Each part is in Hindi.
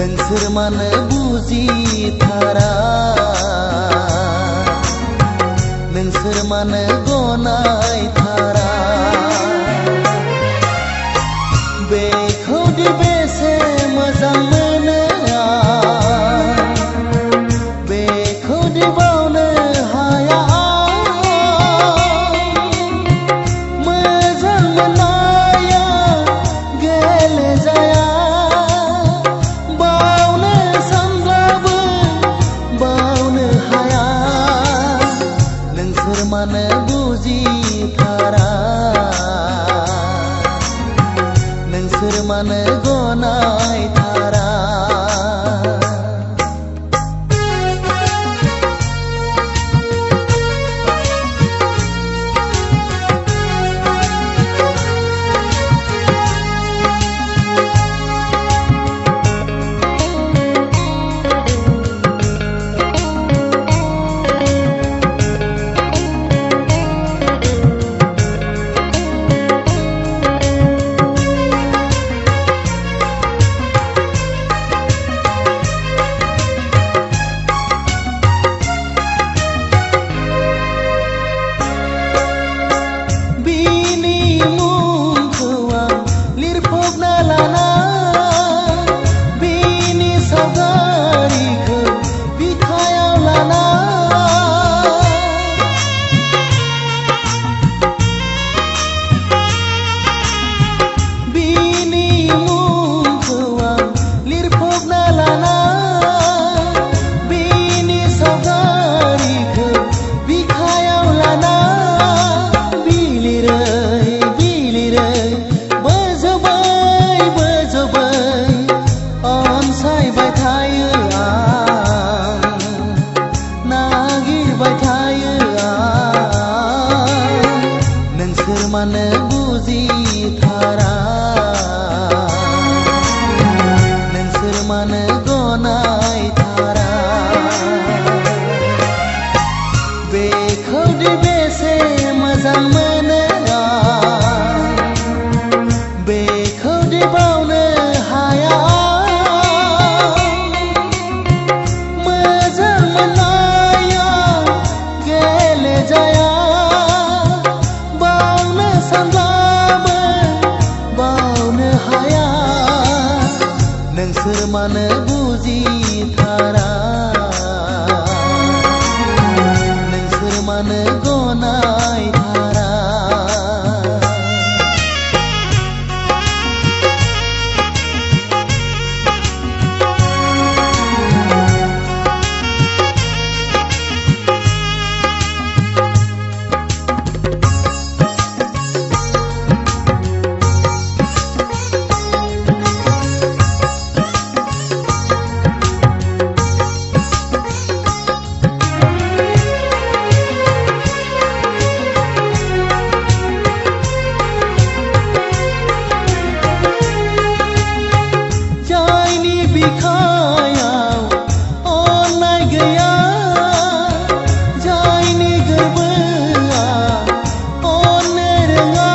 नोंसोर मानो बुजिथारा नोंसोर मानो गनायथारा बेखौदि बेसे मोजां मोनो आं बेखौदि बावनो हाया मोजां मोननाया गेलेजाया बावनो सानब्लाबो बावनो हाया नोंसोर मानो बुजिथारा नोंसोर मानो गनायथारा मानो बुजिथारा नोंसोर मानो गनायथारा बेखौदि बेसे मोजां मोनो आं बेखौदि बावनो हाया मोजां मोननाया गेलेजाया सानब्लाबो बावनो हाया नोंसोर मानो बुजिथारा नोंसोर मानो गनायथारा बिखायाव अननाय गैया जायनि गोरबोआ अननो रोङा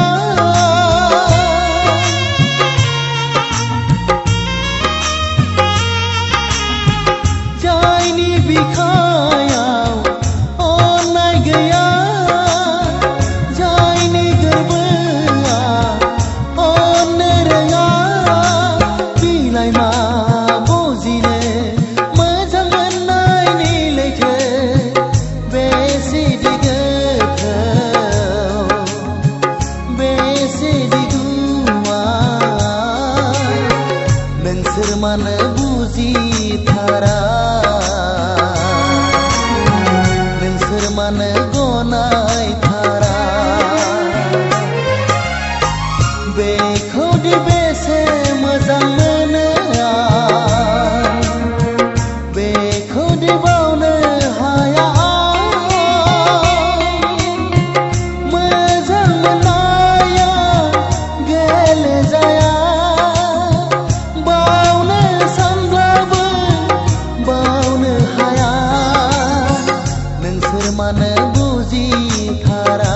जायनि बिखायाव अननाय गैया जायनि गोरबोआ अननो रोङा बिलाइ मा नोंसोर मानो बुजिथारा नोंसोर मानो गनायथारा बेखौदि बेसे मोजां मोनो आं बेखौदि बावनो हाया मोजां मोननाया गेलेजाया मानो बुजिथारा